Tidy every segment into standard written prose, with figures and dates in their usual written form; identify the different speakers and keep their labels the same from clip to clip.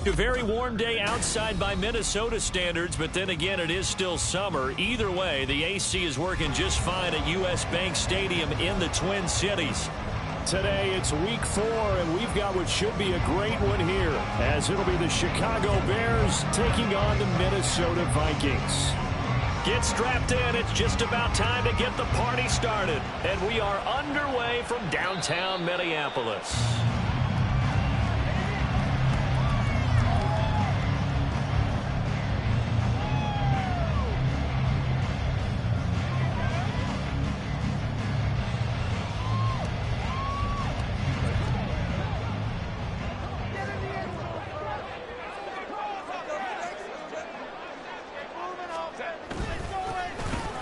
Speaker 1: A very warm day outside by Minnesota standards, but then again, it is still summer. Either way, the AC is working just fine at U.S. Bank Stadium in the Twin Cities.
Speaker 2: Today, it's week 4, and we've got what should be a great one here, as it'll be the Chicago Bears taking on the Minnesota Vikings.
Speaker 1: Get strapped in. It's just about time to get the party started. And we are underway from downtown Minneapolis.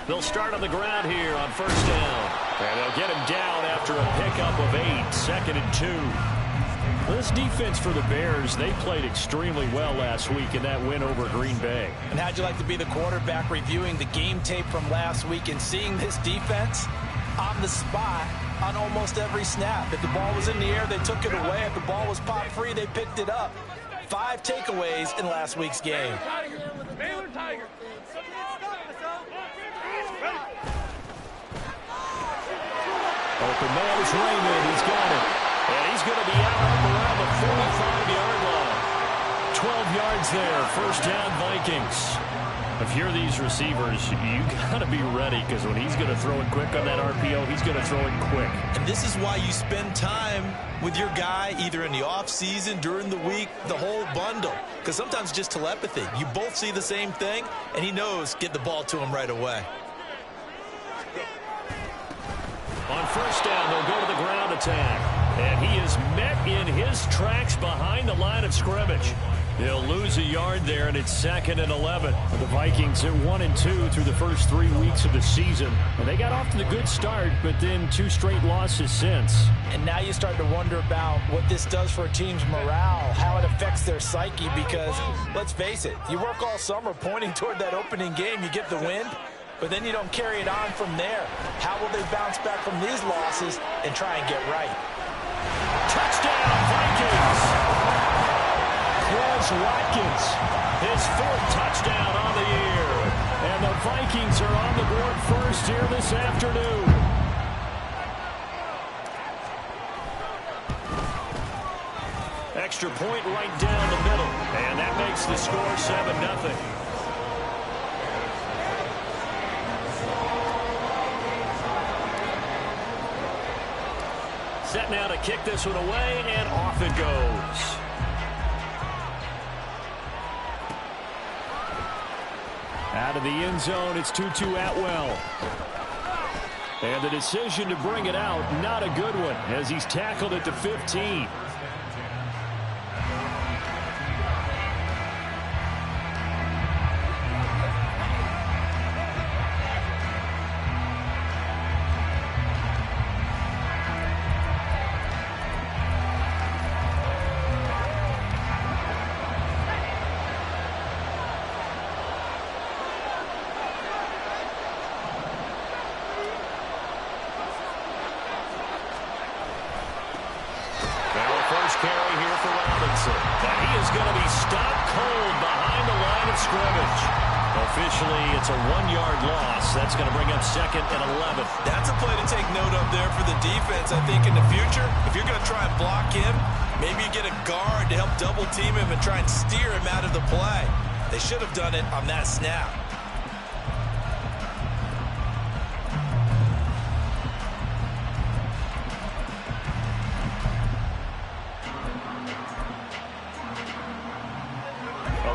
Speaker 1: They'll start on the ground here on first down. And they'll get him down after a pickup of 8, 2nd and 2.
Speaker 2: This defense for the Bears, they played extremely well last week in that win over Green Bay.
Speaker 3: And how'd you like to be the quarterback reviewing the game tape from last week and seeing this defense on the spot on almost every snap? If the ball was in the air, they took it away. If the ball was popped free, they picked it up. 5 takeaways in last week's game.
Speaker 4: Baylor Tiger.
Speaker 2: Open man is Raymond. He's got it.
Speaker 1: And he's going to be out up around the 45-yard line. 12 yards there. First down, Vikings.
Speaker 2: If you're these receivers, you got to be ready, because when he's going to throw it quick on that RPO, he's going to throw it quick.
Speaker 5: And this is why you spend time with your guy either in the offseason, during the week, the whole bundle. Because sometimes just telepathy. You both see the same thing, and he knows get the ball to him right away.
Speaker 1: On first down, they'll go to the ground attack. And he is met in his tracks behind the line of scrimmage. He'll lose a yard there, and it's 2nd and 11.
Speaker 2: The Vikings are 1-2 through the first 3 weeks of the season. And they got off to the good start, but then 2 straight losses since.
Speaker 3: And now you start to wonder about what this does for a team's morale, how it affects their psyche, because, let's face it, you work all summer pointing toward that opening game, you get the win, but then you don't carry it on from there. How will they bounce back from these losses and try and get right?
Speaker 1: Touchdown, Vikings!
Speaker 2: Quez Watkins,
Speaker 1: his 4th touchdown on the year.
Speaker 2: And the Vikings are on the board first here this afternoon.
Speaker 1: Extra point right down the middle. And that makes the score 7-0. Set now to kick this one away, and off it goes.
Speaker 2: Out of the end zone, it's Tutu Atwell. And the decision to bring it out, not a good one, as he's tackled at the 15.
Speaker 1: Officially, it's a 1-yard loss. That's going to bring up 2nd and 11.
Speaker 5: That's a play to take note of there for the defense. I think in the future, if you're going to try and block him, maybe you get a guard to help double team him and try and steer him out of the play. They should have done it on that snap.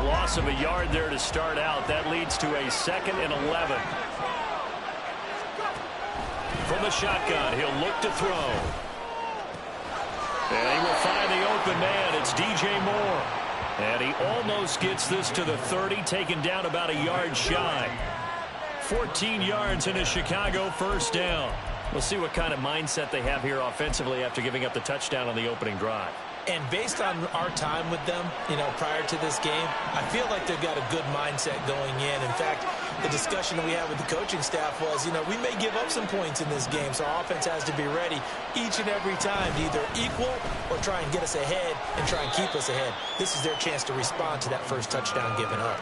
Speaker 1: Loss of a yard there to start out. That leads to a 2nd and 11. From the shotgun, he'll look to throw. And he will find the open man. It's DJ Moore. And he almost gets this to the 30, taken down about a yard shy. 14 yards in a Chicago first down. We'll see what kind of mindset they have here offensively after giving up the touchdown on the opening drive.
Speaker 3: And based on our time with them, prior to this game, I feel like they've got a good mindset going in. In fact, the discussion that we had with the coaching staff was, we may give up some points in this game, so our offense has to be ready each and every time to either equal or try and get us ahead and try and keep us ahead. This is their chance to respond to that first touchdown given up.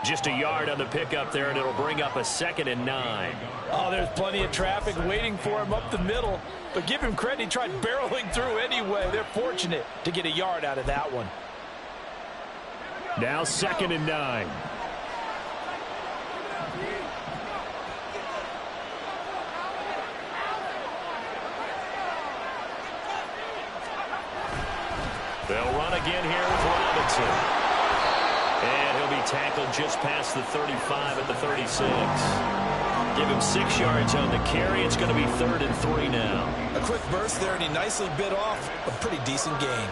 Speaker 2: Just a yard on the pickup there, and it'll bring up a 2nd and 9.
Speaker 3: Oh, there's plenty of traffic waiting for him up the middle. But give him credit, he tried barreling through anyway. They're fortunate to get a yard out of that one.
Speaker 2: Now 2nd and 9. They'll run again here with Robinson. And he'll be tackled just past the 35 at the 36. Give him 6 yards on the carry. It's going to be 3rd and 3 now.
Speaker 5: A quick burst there, and he nicely bit off a pretty decent gain.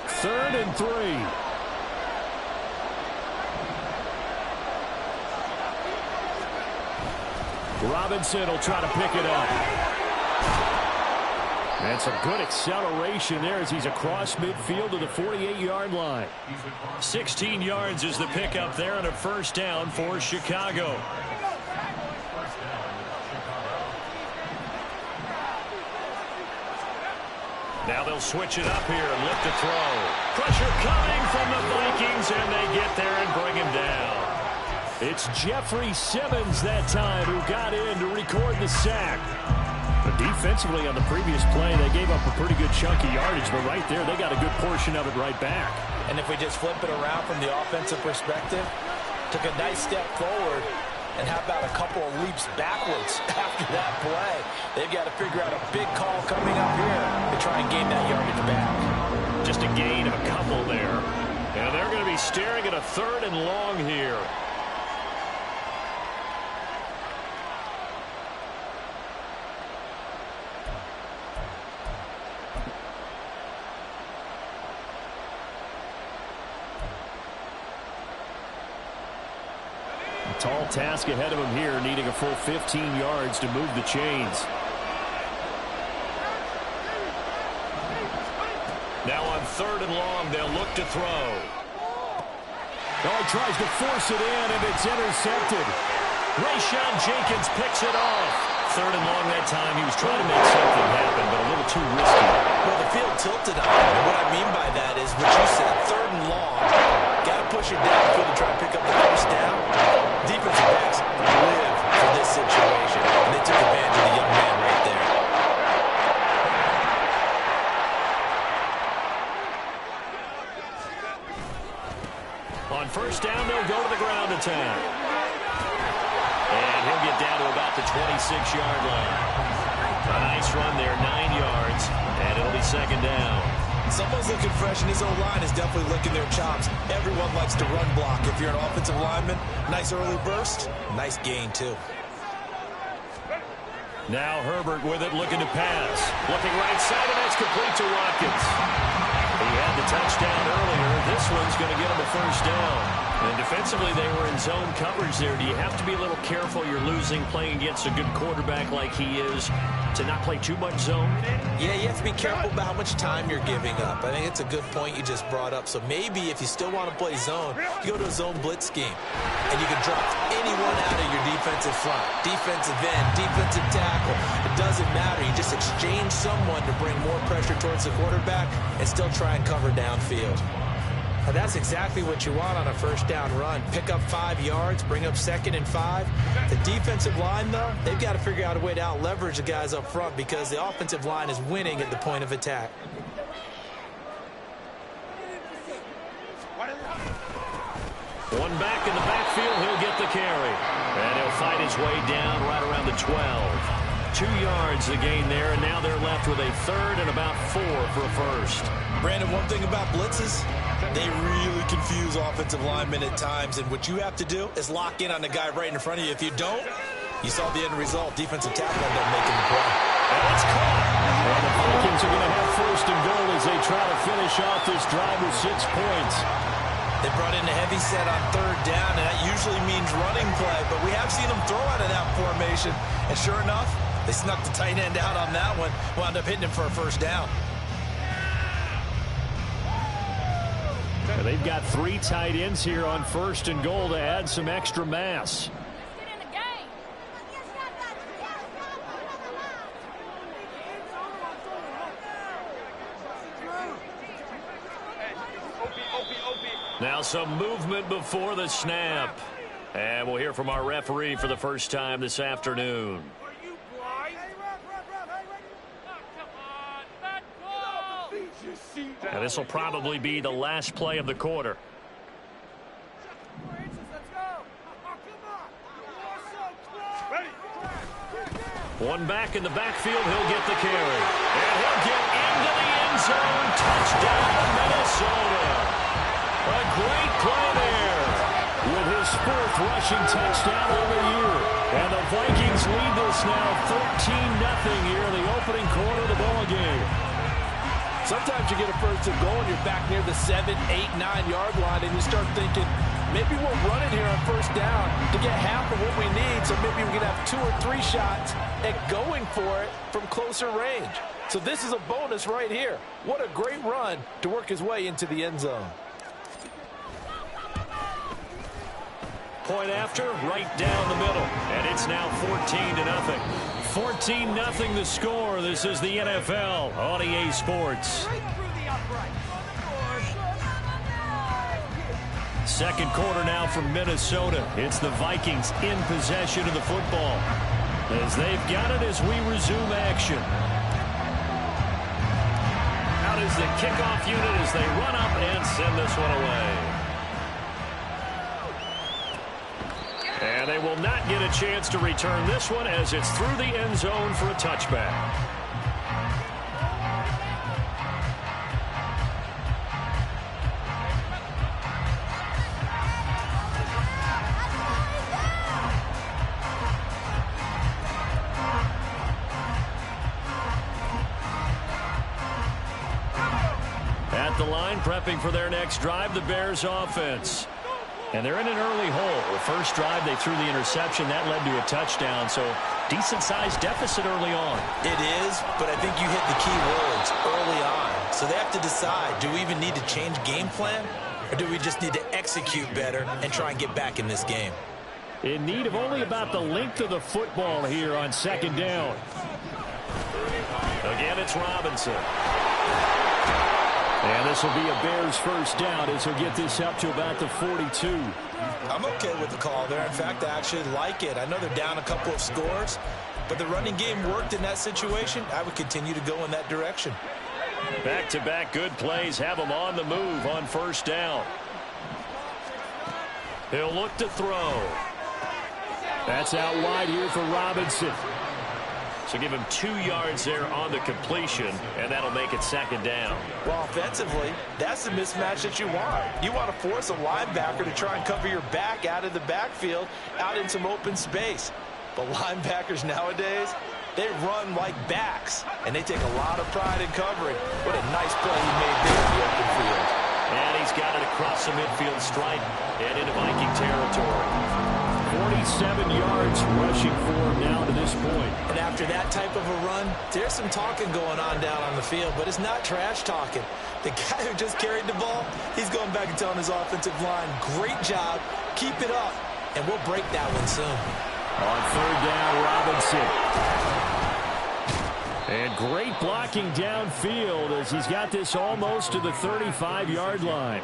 Speaker 2: Third and 3. Robinson will try to pick it up. And some good acceleration there as he's across midfield to the 48-yard line.
Speaker 1: 16 yards is the pickup there and a first down for Chicago. Now they'll switch it up here and lift the throw. Pressure coming from the Vikings, and they get there and bring him down.
Speaker 2: It's Jeffrey Simmons that time who got in to record the sack. But defensively on the previous play, they gave up a pretty good chunk of yardage, but right there, they got a good portion of it right back.
Speaker 3: And if we just flip it around from the offensive perspective, took a nice step forward, and how about a couple of leaps backwards after that play? They've got to figure out a big call coming up here to try and gain that yardage back.
Speaker 2: Just a gain of a couple there.
Speaker 1: And they're going to be staring at a 3rd and long here.
Speaker 2: Tall task ahead of him here, needing a full 15 yards to move the chains.
Speaker 1: Now on 3rd and long, they'll look to throw.
Speaker 2: Oh, he tries to force it in, and it's intercepted.
Speaker 1: Rayshon Jenkins picks it off. 3rd and long that time. He was trying to make something happen, but a little too risky.
Speaker 5: Well, the field tilted on him. And what I mean by that is what you said, 3rd and long. Got to push it downfield to try and pick up the first down. Defensive backs live for this situation, and they took advantage of the young man right there.
Speaker 1: On first down, they'll go to the ground attack. And he'll get down to about the 26-yard line. A nice run there, 9 yards, and it'll be 2nd down.
Speaker 5: Someone's looking fresh, and his O-line is definitely licking their chops. Everyone likes to run block. If you're an offensive lineman, nice early burst, nice gain, too.
Speaker 1: Now Herbert with it, looking to pass. Looking right side, and that's complete to Watkins. He had the touchdown earlier. This one's going to get him a first down. And defensively, they were in zone coverage there. Do you have to be a little careful? You're losing, playing against a good quarterback like he is, to not play too much zone?
Speaker 5: Yeah, you have to be careful about how much time you're giving up. I think it's a good point you just brought up. So maybe if you still want to play zone, you go to a zone blitz scheme. And you can drop anyone out of your defensive front. Defensive end, defensive tackle. It doesn't matter. You just exchange someone to bring more pressure towards the quarterback and still try and cover downfield.
Speaker 3: And that's exactly what you want on a first down run. Pick up 5 yards, bring up 2nd and 5. The defensive line, though, they've got to figure out a way to out-leverage the guys up front because the offensive line is winning at the point of attack.
Speaker 1: One back in the backfield, he'll get the carry. And he'll fight his way down right around the 12. 2 yards the gain there, and now they're left with a 3rd and about 4 for a first.
Speaker 5: Brandon, one thing about blitzes, they really confuse offensive linemen at times, and what you have to do is lock in on the guy right in front of you. If you don't, you saw the end result. Defensive tackle ended up making the play.
Speaker 1: And it's caught.
Speaker 2: And the Vikings are going to have 1st and goal as they try to finish off this drive with 6 points.
Speaker 5: They brought in a heavy set on third down, and that usually means running play, but we have seen them throw out of that formation, and sure enough, they snuck the tight end out on that one, wound up hitting him for a first down.
Speaker 1: And they've got 3 tight ends here on 1st and goal to add some extra mass. Now some movement before the snap. And we'll hear from our referee for the first time this afternoon. And this will probably be the last play of the quarter. One back in the backfield, he'll get the carry. And he'll get into the end zone. Touchdown, Minnesota. A great play there with his 4th rushing touchdown of the year. And the Vikings lead this now 14-0 here in the opening quarter of the ball game.
Speaker 3: Sometimes you get a 1st and goal and you're back near the 7, 8, 9-yard line and you start thinking, maybe we'll run it here on 1st down to get half of what we need, so maybe we can have 2 or 3 shots at going for it from closer range. So this is a bonus right here. What a great run to work his way into the end zone.
Speaker 1: Point after, right down the middle. And it's now 14-0. 14-0 the score. This is the NFL on EA Sports. Second quarter now from Minnesota. It's the Vikings in possession of the football, as they've got it as we resume action. Out is the kickoff unit as they run up and send this one away. And they will not get a chance to return this one as it's through the end zone for a touchback. At the line, prepping for their next drive, the Bears offense. And they're in an early hole. The first drive, they threw the interception. That led to a touchdown, so decent-sized deficit early on.
Speaker 5: It is, but I think you hit the key words early on. So they have to decide, do we even need to change game plan, or do we just need to execute better and try and get back in this game?
Speaker 1: In need of only about the length of the football here on 2nd down. Again, it's Robinson. And this will be a Bears first down as he'll get this up to about the 42.
Speaker 5: I'm okay with the call there. In fact, I actually like it. I know they're down a couple of scores, but the running game worked in that situation. I would continue to go in that direction.
Speaker 1: Back-to-back good plays have him on the move on 1st down. He'll look to throw. That's out wide here for Robinson. So give him 2 yards there on the completion, and that'll make it 2nd down.
Speaker 3: Well, offensively, that's the mismatch that you want. You want to force a linebacker to try and cover your back out of the backfield, out in some open space. But linebackers nowadays, they run like backs, and they take a lot of pride in covering. What a nice play he made there in the open field.
Speaker 1: And he's got it across the midfield stripe and into Viking territory. 47 yards rushing for him now to this point.
Speaker 5: And after that type of a run, there's some talking going on down on the field, but it's not trash talking. The guy who just carried the ball, he's going back and telling his offensive line, great job, keep it up, and we'll break that one soon.
Speaker 1: On 3rd down, Robinson. And great blocking downfield as he's got this almost to the 35-yard line.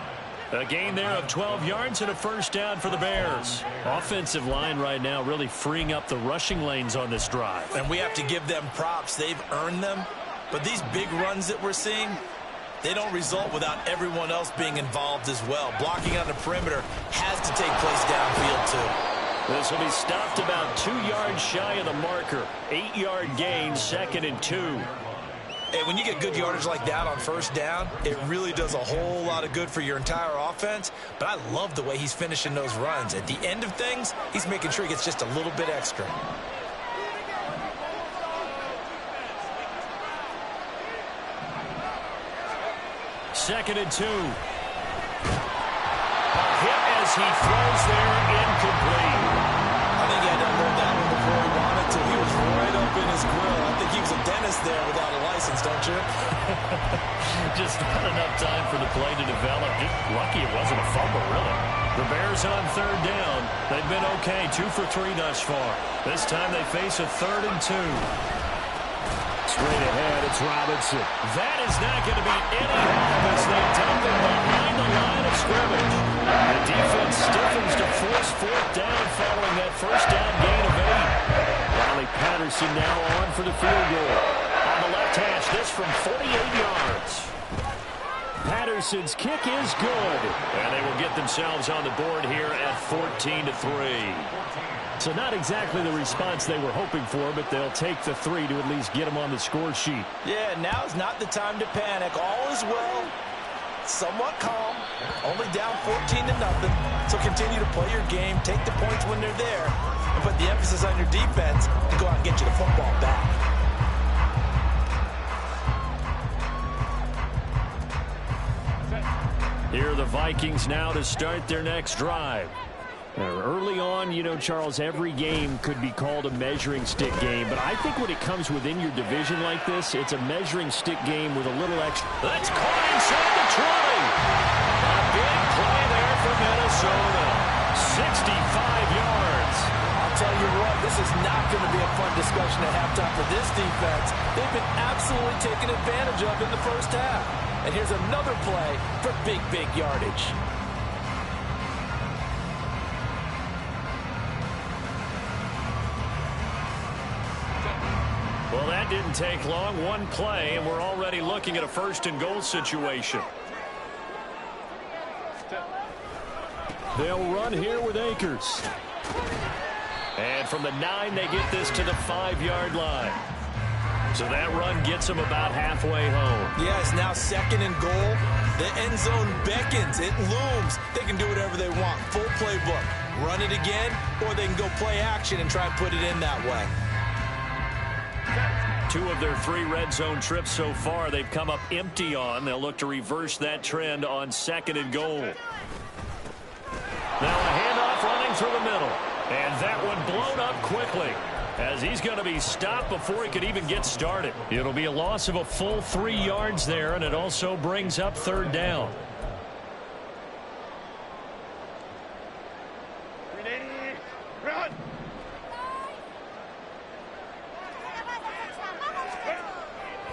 Speaker 1: A gain there of 12 yards and a first down for the Bears. Offensive line right now really freeing up the rushing lanes on this drive.
Speaker 5: And we have to give them props. They've earned them. But these big runs that we're seeing, they don't result without everyone else being involved as well. Blocking on the perimeter has to take place downfield too.
Speaker 1: This will be stopped about 2 yards shy of the marker. 8-yard gain, 2nd and 2.
Speaker 5: And when you get good yardage like that on 1st down, it really does a whole lot of good for your entire offense. But I love the way he's finishing those runs. At the end of things, he's making sure he gets just a little bit extra.
Speaker 1: Second and 2. as he throws there, incomplete.
Speaker 5: I think he had to unload that one before he wanted to. He was right up in his grill. I think he was a dentist there without a license, don't you?
Speaker 1: Just not enough time for the play to develop. Just lucky it wasn't a fumble, really. The Bears on third down. They've been okay, 2 for 3 thus far. This time they face a 3rd and 2.
Speaker 2: Straight ahead, it's Robinson.
Speaker 1: That is not going to be any help as they dump it behind the line of scrimmage. The defense stiffens to force 4th down following that first down gain of 8.
Speaker 2: Riley Patterson now on for the field goal.
Speaker 1: On the left hash, this from 48 yards.
Speaker 2: Patterson's kick is good.
Speaker 1: And they will get themselves on the board here at 14-3.
Speaker 2: So not exactly the response they were hoping for, but they'll take the 3 to at least get them on the score sheet.
Speaker 3: Yeah, now is not the time to panic. All is well. Somewhat calm. Only down 14-0. So continue to play your game. Take the points when they're there. And put the emphasis on your defense to go out and get you the football back.
Speaker 2: Here are the Vikings now to start their next drive. Early on, you know, Charles, every game could be called a measuring stick game. But I think when it comes within your division like this, it's a measuring stick game with a little extra.
Speaker 1: That's caught inside the 20. A big play there for Minnesota. 65 yards.
Speaker 3: I'll tell you what, this is not going to be a fun discussion at halftime for this defense. They've been absolutely taken advantage of in the first half. And here's another play for big yardage.
Speaker 1: Well, that didn't take long. One play, and we're already looking at a 1st and goal situation.
Speaker 2: They'll run here with Akers.
Speaker 1: And from the 9, they get this to the 5-yard line. So that run gets them about halfway home.
Speaker 5: Yeah, it's now 2nd and goal. The end zone beckons. It looms. They can do whatever they want. Full playbook. Run it again, or they can go play action and try and put it in that way.
Speaker 1: 2 of their 3 red zone trips so far they've come up empty on. They'll look to reverse that trend on 2nd and goal. Now a handoff running through the middle. And that one blown up quickly as he's going to be stopped before he could even get started. It'll be a loss of a full 3 yards there, and it also brings up 3rd down.
Speaker 4: Run!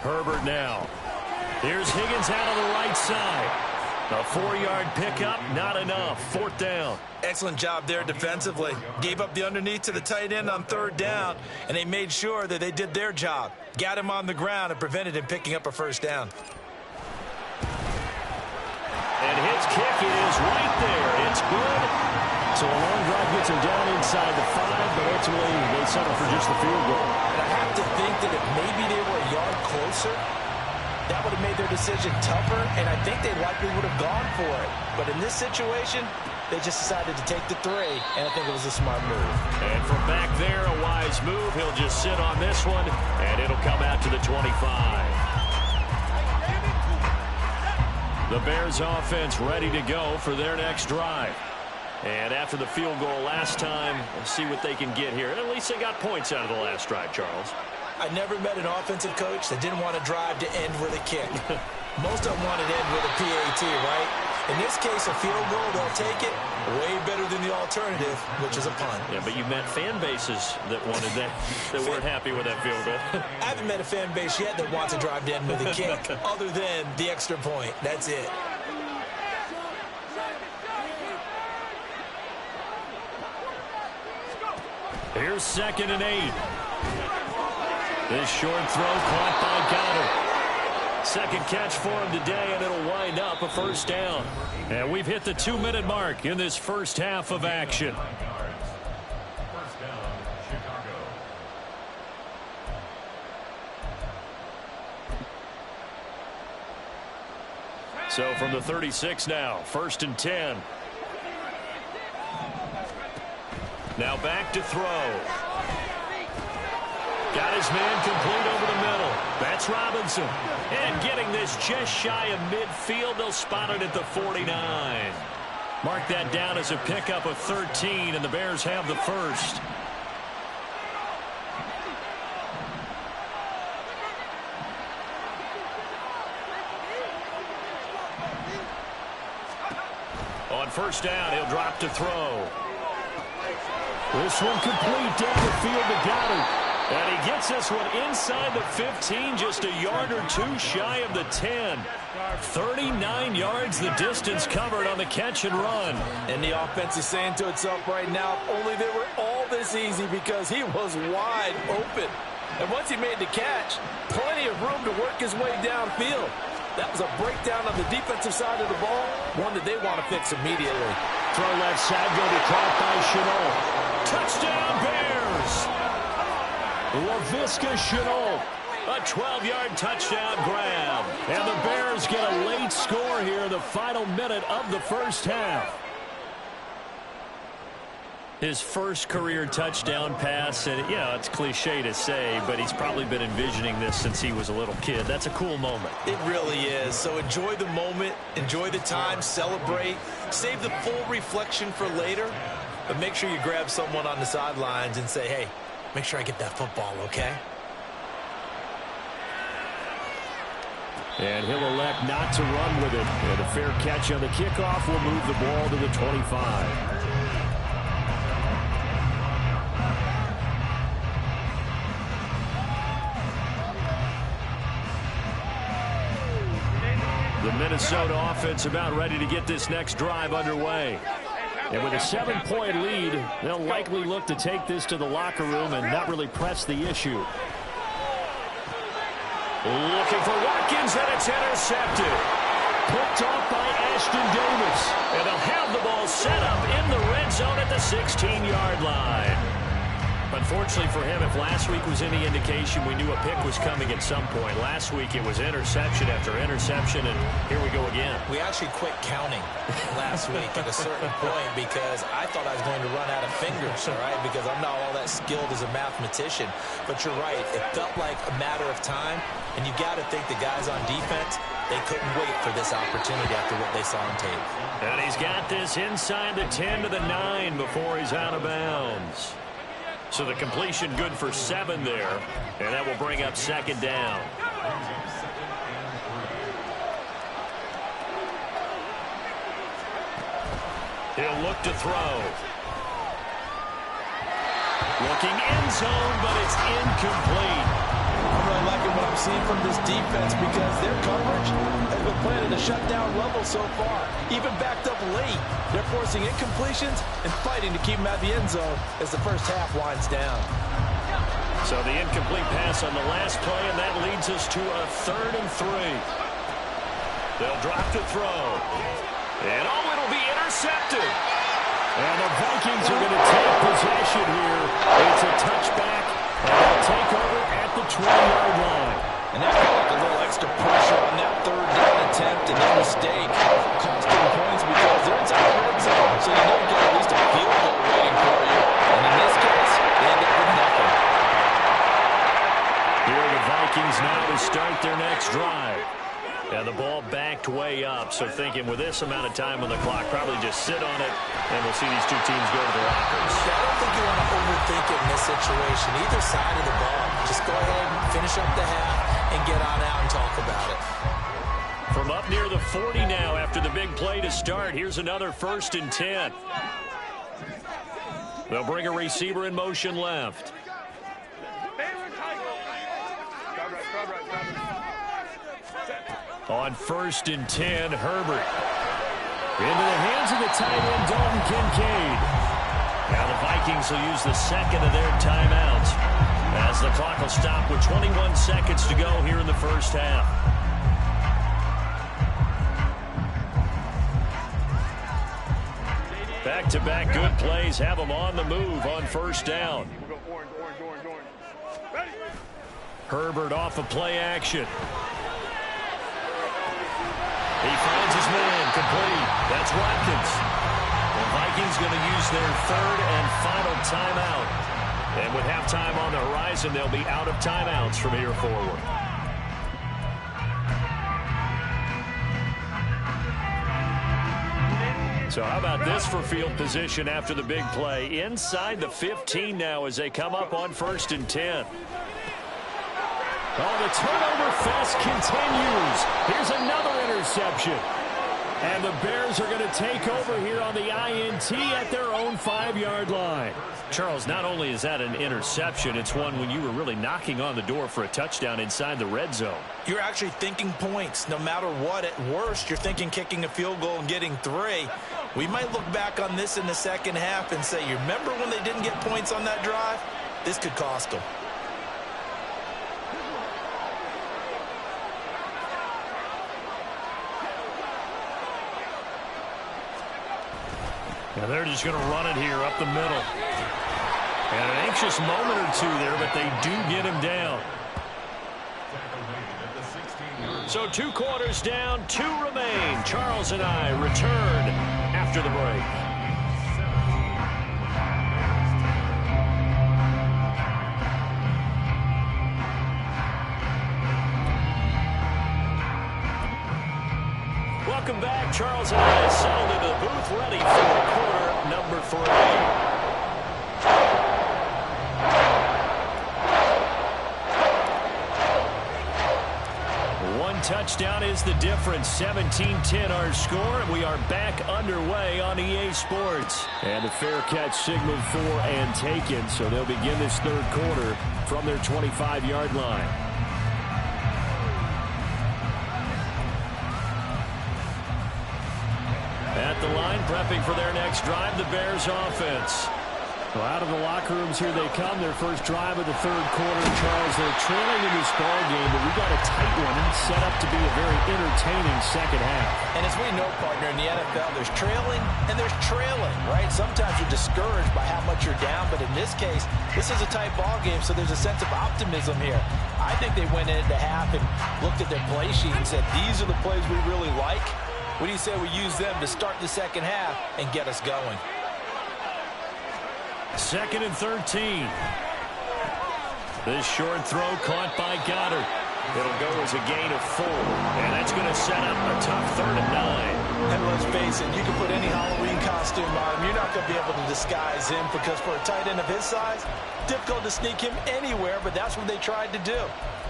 Speaker 1: Herbert now. Here's Higgins out on the right side. A 4-yard pickup, not enough. 4th down.
Speaker 5: Excellent job there defensively. Gave up the underneath to the tight end on 3rd down, and they made sure that they did their job. Got him on the ground and prevented him picking up a 1st down.
Speaker 1: And his kick is right there. It's good.
Speaker 2: So a long drive gets him down inside the 5, but ultimately they settle for just the field goal.
Speaker 3: And I have to think that if maybe they were a yard closer, that would have made their decision tougher, and I think they likely would have gone for it. But in this situation, they just decided to take the 3, and I think it was a smart move.
Speaker 1: And from back there, a wise move. He'll just sit on this one, and it'll come out to the 25. The Bears offense ready to go for their next drive. And after the field goal last time, we'll see what they can get here. At least they got points out of the last drive, Charles.
Speaker 5: I never met an offensive coach that didn't want to drive to end with a kick. Most of them want to end with a PAT, right? In this case, a field goal, they'll take it. Way better than the alternative, which is a punt.
Speaker 1: Yeah, but you met fan bases that wanted that, that weren't happy with that field goal.
Speaker 5: I haven't met a fan base yet that wants to drive to end with a kick, other than the extra point. That's it.
Speaker 1: Here's 2nd and 8. This short throw caught by Goddard. Second catch for him today, and it'll wind up a 1st down. And we've hit the 2-minute mark in this first half of action. So from the 36 now, 1st and 10. Now back to throw. Got his man complete over the middle. That's Robinson. And getting this just shy of midfield, they'll spot it at the 49. Mark that down as a pickup of 13, and the Bears have the first. On first down, he'll drop to throw. This one complete down the field to Goddard. And he gets this one inside the 15, just a yard or two shy of the 10. 39 yards the distance covered on the catch and run.
Speaker 3: And the offense is saying to itself right now, only they were all this easy because he was wide open. And once he made the catch, plenty of room to work his way downfield. That was a breakdown on the defensive side of the ball, one that they want to fix immediately.
Speaker 1: Throw left side, going to be caught by Shenault. Touchdown, Bears! Laviska Shenault, a 12-yard touchdown grab. And the Bears get a late score here in the final minute of the first half. His first career touchdown pass, and yeah, it's cliche to say, but he's probably been envisioning this since he was a little kid. That's a cool moment.
Speaker 5: It really is. So enjoy the moment, enjoy the time, celebrate, save the full reflection for later, but make sure you grab someone on the sidelines and say, hey, make sure I get that football, okay?
Speaker 1: And he'll elect not to run with it. And a fair catch on the kickoff will move the ball to the 25. The Minnesota offense about ready to get this next drive underway. And with a 7-point lead, they'll likely look to take this to the locker room and not really press the issue. Looking for Watkins, and it's intercepted. Picked off by Ashton Davis. And they'll have the ball set up in the red zone at the 16-yard line. Unfortunately for him, if last week was any indication, we knew a pick was coming at some point. Last week it was interception after interception, and here we go again.
Speaker 5: We actually quit counting last week at a certain point because I thought I was going to run out of fingers, all right, because I'm not all that skilled as a mathematician. But you're right. It felt like a matter of time, and you got to think the guys on defense, they couldn't wait for this opportunity after what they saw on tape.
Speaker 1: And he's got this inside the 10 to the 9 before he's out of bounds. So the completion good for 7 there, and that will bring up second down. He'll look to throw. Looking end zone, but it's incomplete.
Speaker 3: I'm really liking what I'm seeing from this defense because their coverage has been playing at a shutdown level so far. Even backed up late, they're forcing incompletions and fighting to keep them at the end zone as the first half winds down.
Speaker 1: So the incomplete pass on the last play, and that leads us to a 3rd and 3. They'll drop to throw. And oh, it'll be intercepted. And the Vikings are going to take possession here. It's a touchback, and they'll take over at the 20-yard line.
Speaker 3: And that felt like a little extra pressure on that 3rd down attempt, and that mistake cost them points because they're inside the red zone, so you know you get at least a field goal waiting for you. And in this case, they end up with nothing.
Speaker 1: Here are the Vikings now to start their next drive. And the ball backed way up, so thinking with this amount of time on the clock, probably just sit on it, and we'll see these two teams go to the lockers.
Speaker 5: I don't think you want to overthink it in this situation. Either side of the ball. Just go ahead and finish up the half and get on out and talk about it.
Speaker 1: From up near the 40 now after the big play to start, here's another 1st and 10. They'll bring a receiver in motion left. On 1st and 10, Herbert. Into the hands of the tight end, Dalton Kincaid. Now the Vikings will use the second of their timeouts as the clock will stop with 21 seconds to go here in the first half. Back-to-back good plays have them on the move on first down. Herbert off of play action. He finds his man, complete. That's Watkins. The Vikings going to use their 3rd and final timeout. And with halftime on the horizon, they'll be out of timeouts from here forward. So how about this for field position after the big play? Inside the 15 now as they come up on 1st and 10. Oh, the turnover fest continues. Here's another interception. And the Bears are going to take over here on the INT at their own 5-yard line. Charles, not only is that an interception, it's one when you were really knocking on the door for a touchdown inside the red zone.
Speaker 3: You're actually thinking points. No matter what, at worst, you're thinking kicking a field goal and getting 3. We might look back on this in the second half and say, you remember when they didn't get points on that drive? This could cost them.
Speaker 1: Now they're just going to run it here up the middle. And an anxious moment or two there, but they do get him down. So 2 quarters down, 2 remain. Charles and I return after the break. Welcome back. Charles and I settled into the booth, ready for quarter number 3. Touchdown is the difference. 17-10 our score, and we are back underway on EA Sports. And the fair catch signaled for and taken, so they'll begin this 3rd quarter from their 25-yard line. At the line, prepping for their next drive, the Bears offense. Well, out of the locker rooms here they come. Their first drive of the 3rd quarter. Charles, they're trailing in this ball game, but we got a tight one and set up to be a very entertaining second half.
Speaker 3: And as we know, partner, in the NFL, there's trailing and there's trailing, right? Sometimes you're discouraged by how much you're down, but in this case, this is a tight ball game, so there's a sense of optimism here. I think they went into half and looked at their play sheet and said, these are the plays we really like. What do you say we use them to start the second half and get us going?
Speaker 1: 2nd and 13. This short throw caught by Goddard. It'll go as a gain of 4. And that's going to set up a tough 3rd and 9.
Speaker 3: And let's face it, you can put any Halloween costume on him. You're not going to be able to disguise him because for a tight end of his size, difficult to sneak him anywhere, but that's what they tried to do.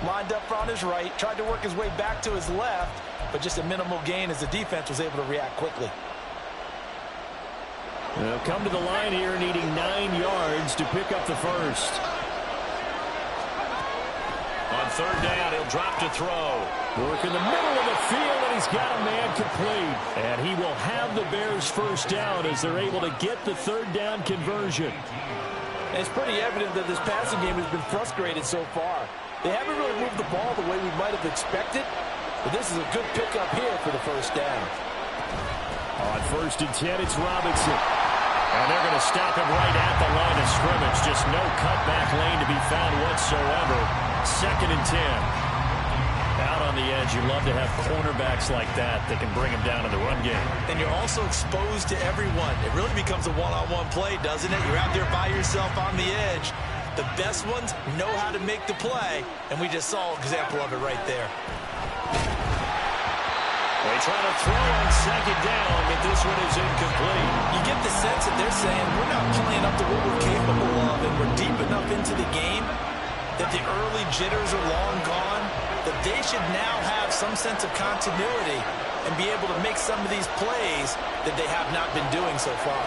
Speaker 3: Lined up on his right, tried to work his way back to his left, but just a minimal gain as the defense was able to react quickly.
Speaker 1: They'll come to the line here needing 9 yards to pick up the first. On 3rd down, he'll drop to throw. Work in the middle of the field, and he's got a man complete. And he will have the Bears first down as they're able to get the 3rd down conversion.
Speaker 3: And it's pretty evident that this passing game has been frustrated so far. They haven't really moved the ball the way we might have expected, but this is a good pickup here for the first down.
Speaker 1: On 1st and 10, it's Robinson. And they're going to stop him right at the line of scrimmage. Just no cutback lane to be found whatsoever. 2nd and 10. Out on the edge, you love to have cornerbacks like that that can bring him down in the run game.
Speaker 5: And you're also exposed to everyone. It really becomes a one-on-one play, doesn't it? You're out there by yourself on the edge. The best ones know how to make the play, and we just saw an example of it right there.
Speaker 1: They try to throw on 2nd down, but this one is incomplete.
Speaker 5: You get the sense that they're saying we're not playing up to what we're capable of, and we're deep enough into the game that the early jitters are long gone, that they should now have some sense of continuity and be able to make some of these plays that they have not been doing so far.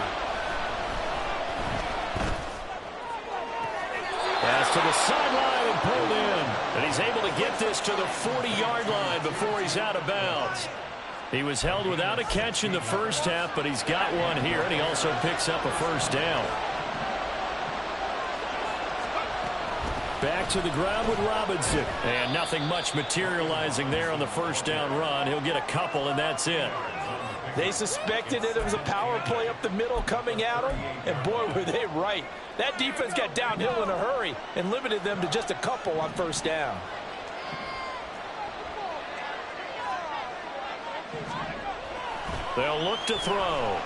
Speaker 1: Pass to the sideline and pulled in. And he's able to get this to the 40-yard line before he's out of bounds. He was held without a catch in the first half, but he's got one here, and he also picks up a first down. Back to the ground with Robinson. And nothing much materializing there on the first down run. He'll get a couple, and that's it.
Speaker 3: They suspected that it was a power play up the middle coming at them, and boy, were they right. That defense got downhill in a hurry and limited them to just a couple on first down.
Speaker 1: They'll look to throw.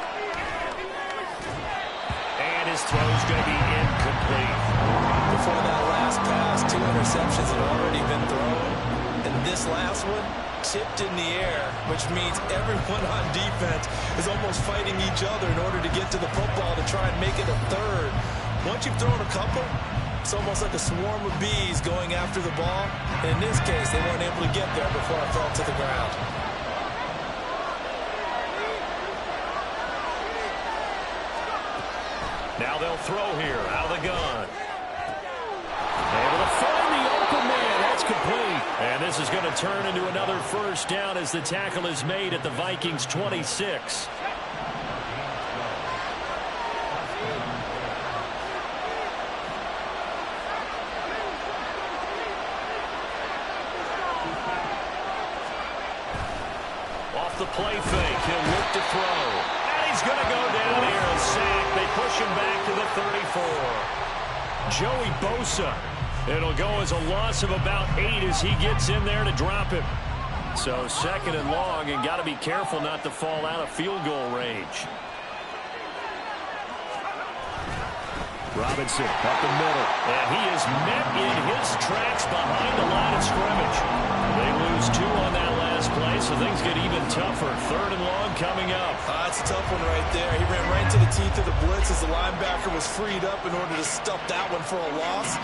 Speaker 1: And his throw's going to be incomplete.
Speaker 5: Before that last pass, 2 interceptions had already been thrown. And this last one, tipped in the air, which means everyone on defense is almost fighting each other in order to get to the football to try and make it a third. Once you've thrown a couple, it's almost like a swarm of bees going after the ball. And in this case, they weren't able to get there before it fell to the ground.
Speaker 1: Now they'll throw here out of the gun. Able to find the open man. That's complete. And this is going to turn into another first down as the tackle is made at the Vikings 26. Off the play fake, he'll look to throw. And he's going to go down here, a sack. They push him back to the 34. Joey Bosa. It'll go as a loss of about 8 as he gets in there to drop him. So second and long, and got to be careful not to fall out of field goal range. Robinson up the middle. And he is met in his tracks behind the line of scrimmage. They lose 2 on that last play, so things get even tougher. Third and long coming up.
Speaker 5: That's a tough one right there. He ran right into the teeth of the blitz as the linebacker was freed up in order to stuff that one for a loss.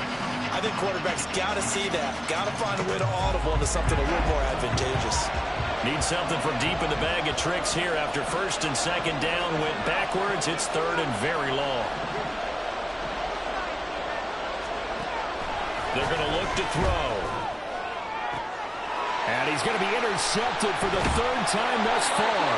Speaker 5: I think quarterbacks got to see that. Got to find a way to audible into something a little more advantageous.
Speaker 1: Need something from deep in the bag of tricks here after first and second down went backwards. It's third and very long. They're going to look to throw. And he's going to be intercepted for the third time thus far.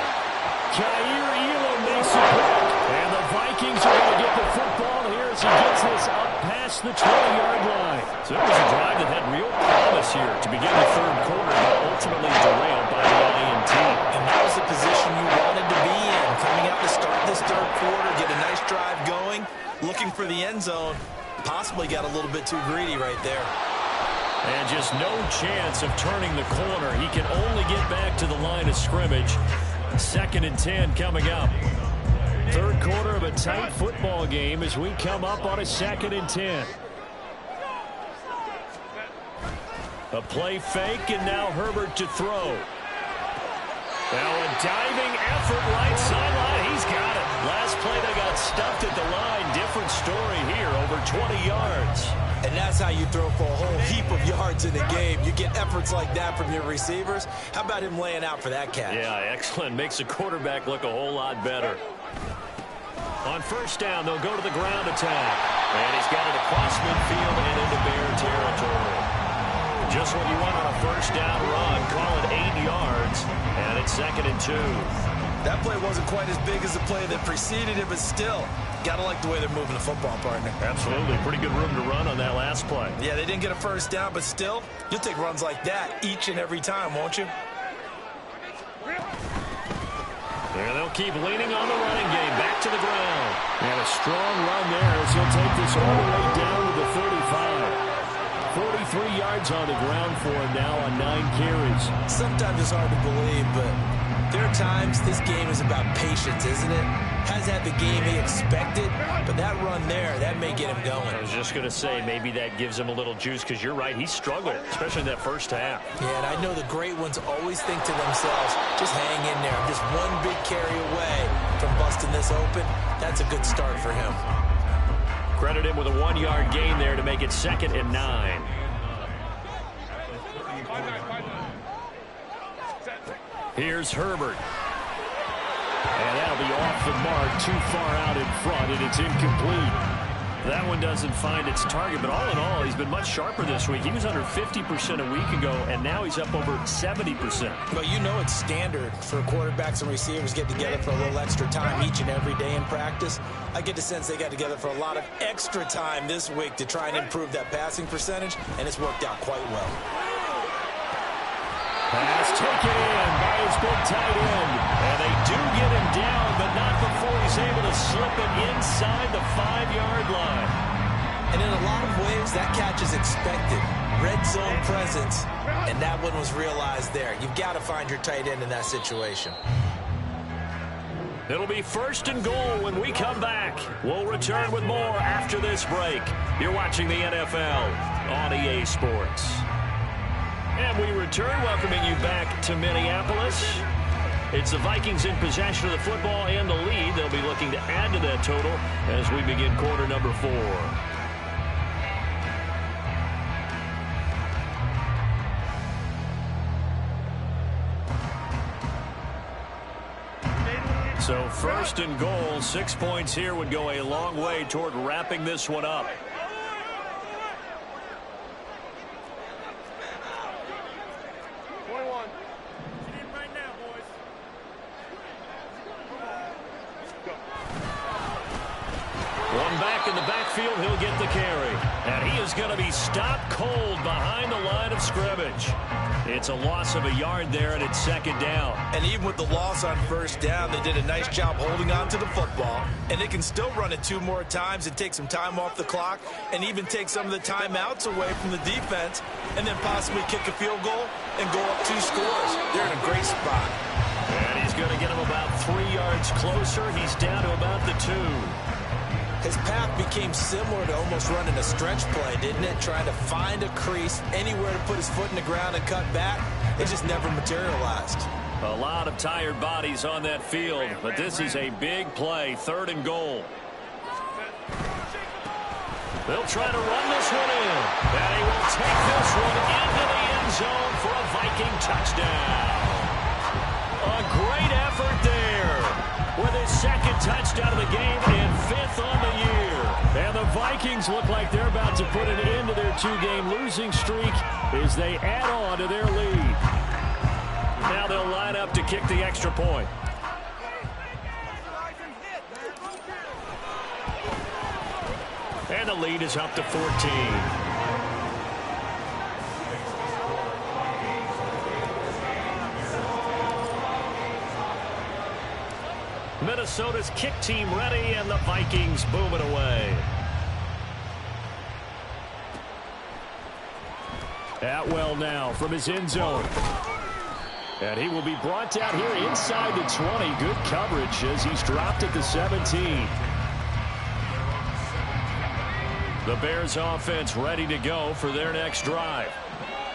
Speaker 1: Kaiir Elam makes it back. And the Vikings are going to get the football here as he gets this up past the 20-yard line. So it was a drive that had real promise here to begin the third quarter, but ultimately derailed by the INT.
Speaker 5: And that was the position you wanted to be in. Coming out to start this third quarter, get a nice drive going, looking for the end zone. Possibly got a little bit too greedy right there.
Speaker 1: And just no chance of turning the corner. He can only get back to the line of scrimmage. Second and 10 coming up. Third quarter of a tight football game as we come up on a second and 10. A play fake, and now Herbert to throw. Now a diving effort right sideline. He's got it. Last play they got stuffed at the line. Different story here, over 20 yards.
Speaker 5: And that's how you throw for a whole heap of yards in a game. You get efforts like that from your receivers. How about him laying out for that catch?
Speaker 1: Yeah, excellent. Makes the quarterback look a whole lot better. On first down, they'll go to the ground attack. And he's got it across midfield and into Bear territory. Just what you want on a first down run. Call it 8 yards. And it's second and 2.
Speaker 5: That play wasn't quite as big as the play that preceded it, but still, got to like the way they're moving the football, partner.
Speaker 1: Absolutely. Pretty good room to run on that last play.
Speaker 5: Yeah, they didn't get a first down, but still, you'll take runs like that each and every time, won't you?
Speaker 1: And they'll keep leaning on the running game. Back to the ground. And a strong run there as he'll take this all the way down to the 35. 43 yards on the ground for him now on 9 carries.
Speaker 5: Sometimes it's hard to believe, but there are times this game is about patience, isn't it? Has had the game he expected, but that run there, that may get him going.
Speaker 1: I was just going to say, maybe that gives him a little juice, because you're right, he struggled, especially in that first half.
Speaker 5: Yeah, and I know the great ones always think to themselves, just hang in there. I'm just one big carry away from busting this open. That's a good start for him.
Speaker 1: Credit him with a 1-yard gain there to make it second and 9. Here's Herbert. And that'll be off the mark, too far out in front, and it's incomplete. That one doesn't find its target, but all in all, he's been much sharper this week. He was under 50% a week ago, and now he's up over 70%.
Speaker 5: Well, you know it's standard for quarterbacks and receivers get together for a little extra time each and every day in practice. I get the sense they got together for a lot of extra time this week to try and improve that passing percentage, and it's worked out quite well.
Speaker 1: Pass taken in by his big tight end. And they do get him down, but not before he's able to slip it inside the 5-yard line.
Speaker 5: And in a lot of ways, that catch is expected. Red zone presence, and that one was realized there. You've got to find your tight end in that situation.
Speaker 1: It'll be first and goal when we come back. We'll return with more after this break. You're watching the NFL on EA Sports. And we return, welcoming you back to Minneapolis. It's the Vikings in possession of the football and the lead. They'll be looking to add to that total as we begin quarter number 4. So first and goal, 6 points here would go a long way toward wrapping this one up. One back in the backfield, he'll get the carry. And he is going to be stopped cold behind the line of scrimmage. It's a loss of a yard there, and it's second down.
Speaker 5: And even with the loss on first down, they did a nice job holding on to the football. And they can still run it 2 more times and take some time off the clock and even take some of the timeouts away from the defense and then possibly kick a field goal and go up 2 scores. They're in a great spot.
Speaker 1: And he's going to get him about 3 yards closer. He's down to about the 2.
Speaker 5: His path became similar to almost running a stretch play, didn't it? Trying to find a crease, anywhere to put his foot in the ground and cut back. It just never materialized.
Speaker 1: A lot of tired bodies on that field, but this is a big play, 3rd and goal. They'll try to run this one in. And he will take this one into the end zone for a Viking touchdown. A great effort there with his 2nd touchdown of the game and 5th on the year. And the Vikings look like they're about to put an end to their 2-game losing streak as they add on to their lead. Now they'll line up to kick the extra point. And the lead is up to 14. Minnesota's kick team ready, and the Vikings booming away. Atwell now from his end zone. And he will be brought down here inside the 20. Good coverage as he's dropped at the 17. The Bears offense ready to go for their next drive.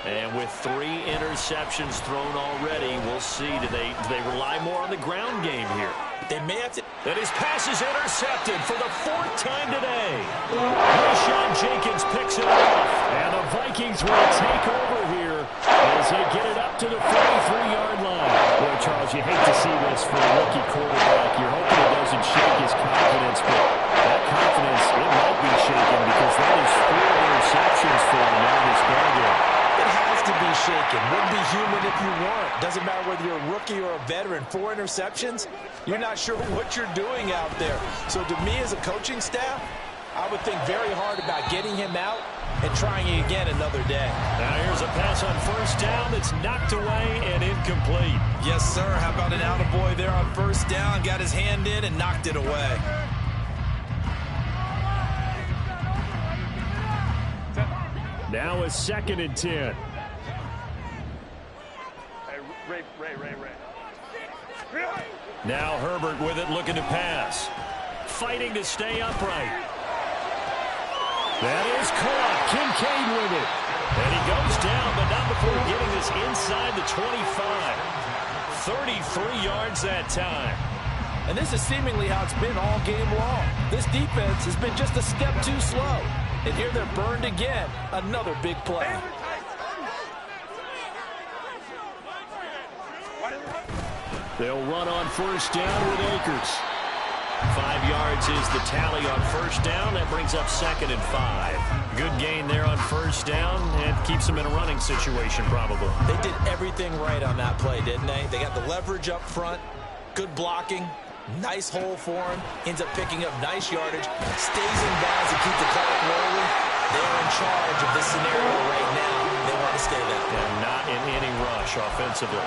Speaker 1: And with 3 interceptions thrown already, we'll see. Do they rely more on the ground game here?
Speaker 5: They may have to.
Speaker 1: And his pass is intercepted for the 4th time today. Rashawn Jenkins picks it off. And the Vikings will take over here as they get it up to the 43-yard line. Boy, Charles, you hate to see this for a rookie quarterback. You're hoping it doesn't shake his confidence, but that confidence, it might be shaken because that is 4 interceptions for him now this ball game.
Speaker 5: To be shaken. Wouldn't be human if you weren't. Doesn't matter whether you're a rookie or a veteran. 4 interceptions, you're not sure what you're doing out there. So to me as a coaching staff, I would think very hard about getting him out and trying it again another day.
Speaker 1: Now here's a pass on 1st down that's knocked away and incomplete.
Speaker 5: Yes, sir. How about an attaboy there on 1st down? Got his hand in and knocked it away.
Speaker 1: Now a 2nd and 10.
Speaker 4: Ray.
Speaker 1: Now Herbert with it, looking to pass. Fighting to stay upright. That is caught. Kincaid with it. And he goes down, but not before getting this inside the 25. 33 yards that time.
Speaker 3: And this is seemingly how it's been all game long. This defense has been just a step too slow. And here they're burned again. Another big play.
Speaker 1: They'll run on 1st down with Akers. 5 yards is the tally on 1st down. That brings up 2nd and 5. Good gain there on 1st down and keeps them in a running situation probably.
Speaker 5: They did everything right on that play, didn't they? They got the leverage up front, good blocking, nice hole for him, ends up picking up nice yardage, stays in bounds to keep the clock rolling. They're in charge of this scenario right now. They want to stay that way.
Speaker 1: And not in any rush offensively.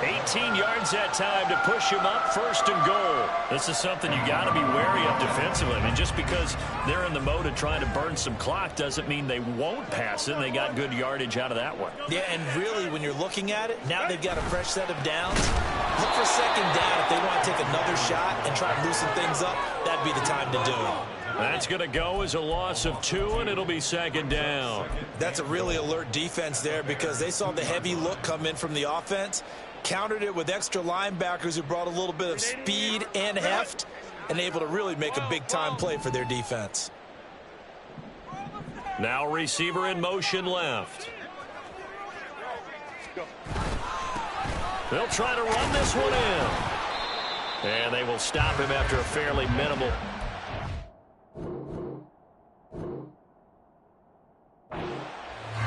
Speaker 1: 18 yards that time to push him up, 1st and goal. This is something you got to be wary of defensively. I mean, just because they're in the mode of trying to burn some clock doesn't mean they won't pass it, and they got good yardage out of that one.
Speaker 5: Yeah, and really, when you're looking at it, now they've got a fresh set of downs. Look for 2nd down. If they want to take another shot and try to loosen things up, that'd be the time to do it.
Speaker 1: That's going to go as a loss of 2, and it'll be second down.
Speaker 5: That's a really alert defense there because they saw the heavy look come in from the offense, countered it with extra linebackers who brought a little bit of speed and heft, and able to really make a big-time play for their defense.
Speaker 1: Now receiver in motion left. They'll try to run this one in. And they will stop him after a fairly minimal.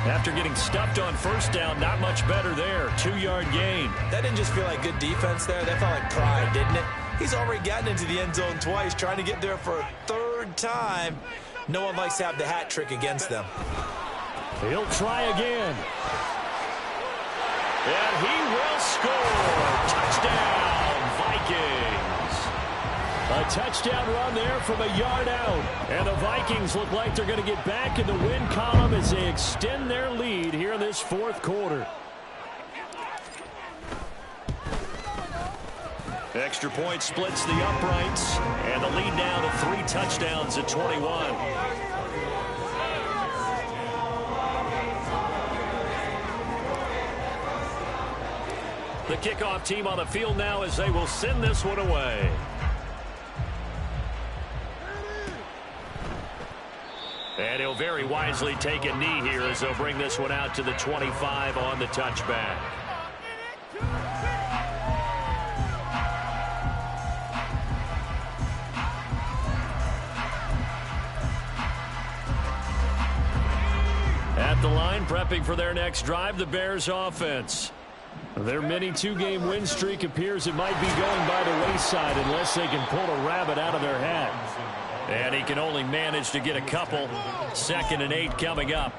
Speaker 1: After getting stuffed on first down, not much better there. 2-yard gain.
Speaker 5: That didn't just feel like good defense there. That felt like pride, didn't it? He's already gotten into the end zone twice, trying to get there for a 3rd time. No one likes to have the hat trick against them.
Speaker 1: He'll try again. And he will score. Touchdown, Vikings. A touchdown run there from a yard out. And the Vikings look like they're going to get back in the win column as they extend their lead here in this 4th quarter. Extra point splits the uprights. And the lead now to 3 touchdowns at 21. The kickoff team on the field now as they will send this one away. And he'll very wisely take a knee here as they'll bring this one out to the 25 on the touchback. At the line, prepping for their next drive, the Bears offense. Their mini 2-game win streak appears it might be going by the wayside unless they can pull a rabbit out of their hat. And he can only manage to get a couple. 2nd and 8 coming up.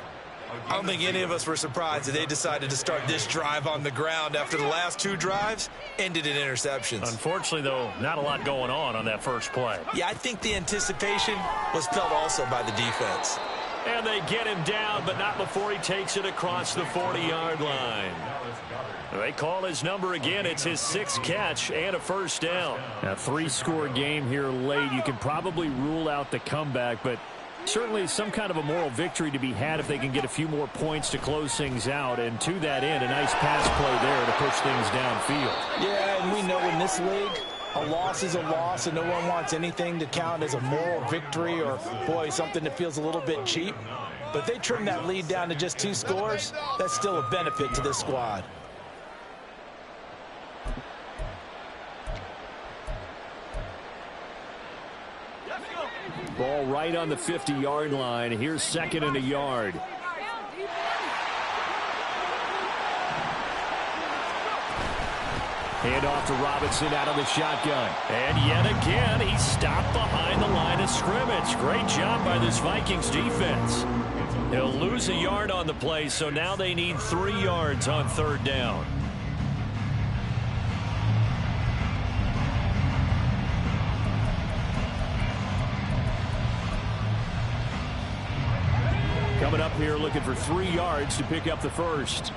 Speaker 5: I don't think any of us were surprised that they decided to start this drive on the ground after the last 2 drives ended in interceptions.
Speaker 1: Unfortunately, though, not a lot going on that first play.
Speaker 5: Yeah, I think the anticipation was felt also by the defense.
Speaker 1: And they get him down, but not before he takes it across the 40-yard line. They call his number again. It's his 6th catch and a first down. A 3-score game here late. You can probably rule out the comeback, but certainly some kind of a moral victory to be had if they can get a few more points to close things out. And to that end, a nice pass play there to push things downfield.
Speaker 3: Yeah, and we know in this league, a loss is a loss, and no one wants anything to count as a moral victory or, boy, something that feels a little bit cheap. But if they trim that lead down to just 2 scores, that's still a benefit to this squad.
Speaker 1: Ball right on the 50-yard line. Here's 2nd and a yard. Hand off to Robinson out of the shotgun. And yet again, he's stopped behind the line of scrimmage. Great job by this Vikings defense. He'll lose a yard on the play, so now they need 3 yards on 3rd down. Coming up here looking for 3 yards to pick up the first.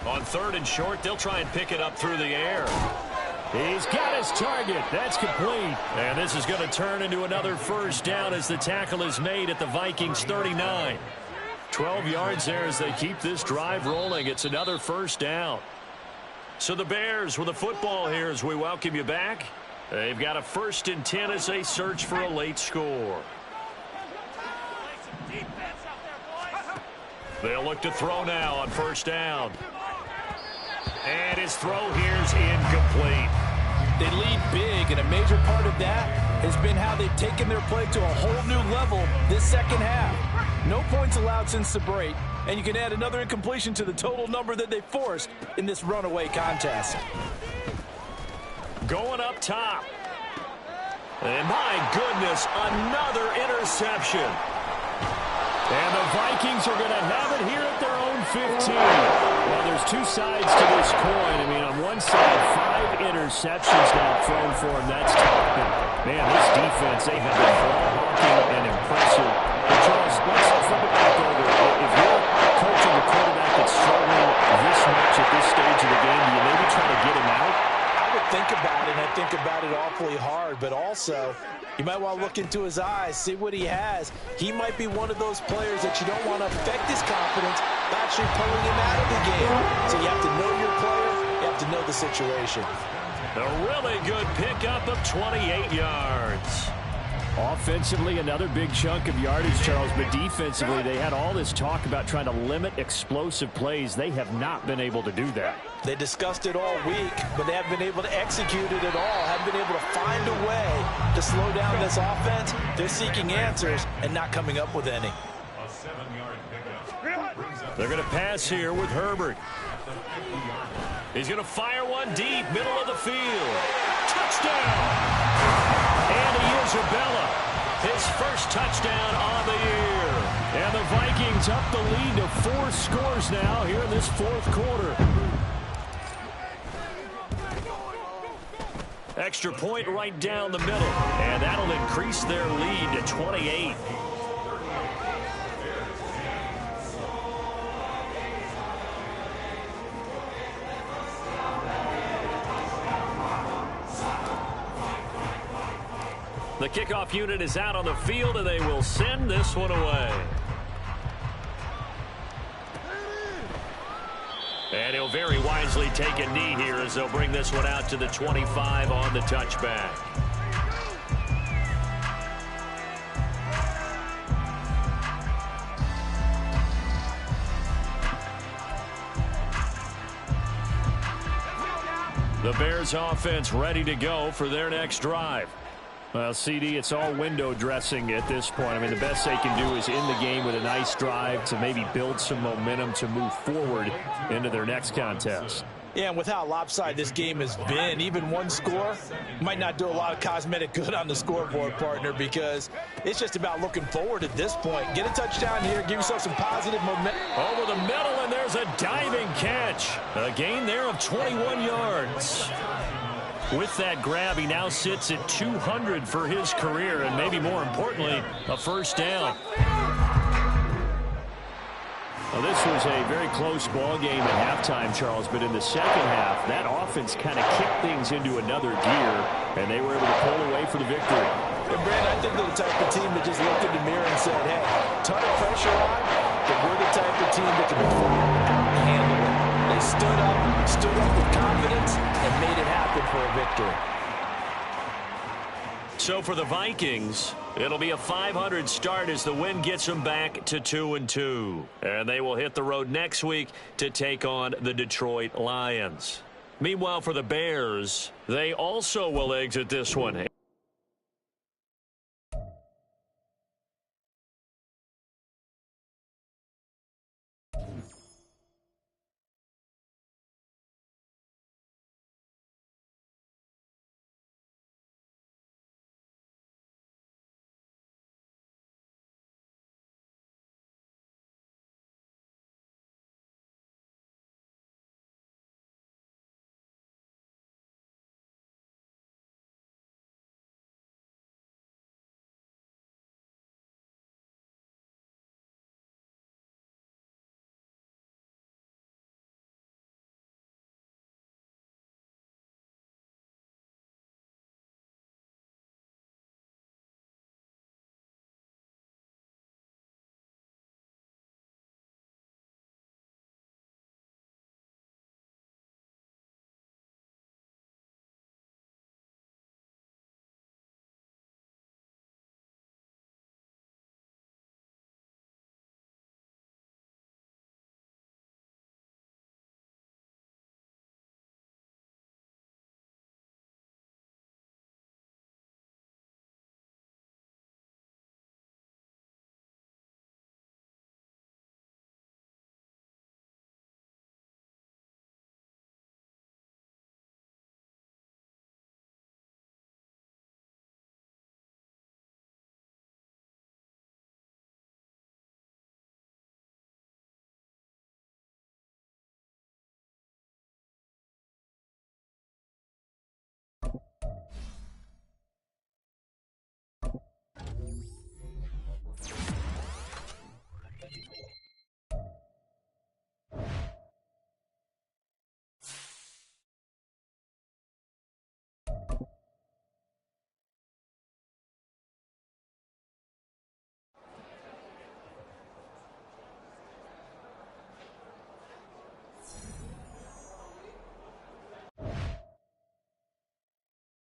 Speaker 1: On 3rd and short, they'll try and pick it up through the air. He's got his target. That's complete. And this is going to turn into another first down as the tackle is made at the Vikings 39. 12 yards there as they keep this drive rolling. It's another first down. So the Bears with a football here as we welcome you back. They've got a 1st and 10 as they search for a late score. They'll look to throw now on 1st down. And his throw here's incomplete.
Speaker 3: They lead big, and a major part of that has been how they've taken their play to a whole new level this second half. No points allowed since the break, and you can add another incompletion to the total number that they forced in this runaway contest.
Speaker 1: Going up top. And my goodness, another interception. And the Vikings are going to have it here at their own 15. Well, there's 2 sides to this coin. I mean, on one side, 5 interceptions now thrown for him. That's tough. But, man, this defense, they have been ball-hawking and impressive. But, Charles, let's flip it back over. If you're coaching a quarterback that's struggling this much at this stage of the game, do you maybe try to get him out?
Speaker 3: I would think about it. I to think about it awfully hard, but also you might want to look into his eyes, see what he has. He might be one of those players that you don't want to affect his confidence by actually pulling him out of the game. So you have to know your player. You have to know the situation.
Speaker 1: A really good pickup of 28 yards.
Speaker 2: Offensively, another big chunk of yardage, Charles, but defensively, they had all this talk about trying to limit explosive plays. They have not been able to do that.
Speaker 3: They discussed it all week, but they haven't been able to execute it at all. Haven't been able to find a way to slow down this offense. They're seeking answers and not coming up with any.
Speaker 1: They're going to pass here with Herbert. He's going to fire one deep, middle of the field. Touchdown! And Isabella, his first touchdown on the year. And the Vikings up the lead to 4 scores now here in this fourth quarter. Extra point right down the middle. And that'll increase their lead to 28. The kickoff unit is out on the field, and they will send this one away. And he'll very wisely take a knee here as they'll bring this one out to the 25 on the touchback. The Bears offense ready to go for their next drive. Well, CD, it's all window dressing at this point. I mean, the best they can do is end the game with a nice drive to maybe build some momentum to move forward into their next contest.
Speaker 3: Yeah, and with how lopsided this game has been, even one score might not do a lot of cosmetic good on the scoreboard, partner, because it's just about looking forward at this point. Get a touchdown here, give yourself some positive momentum.
Speaker 1: Over the middle, and there's a diving catch. A gain there of 21 yards. With that grab, he now sits at 200 for his career, and maybe more importantly, a first down. Well, this was a very close ball game at halftime, Charles, but in the second half, that offense kind of kicked things into another gear, and they were able to pull away for the victory.
Speaker 3: And Brandon, I think they're the type of team that just looked in the mirror and said, hey, ton of pressure on, but we're the type of team that can perform out and handle it. They stood up with confidence, and made it happen for a victory.
Speaker 1: So for the Vikings, it'll be a 500 start as the win gets them back to 2-2. And they will hit the road next week to take on the Detroit Lions. Meanwhile, for the Bears, they also will exit this one.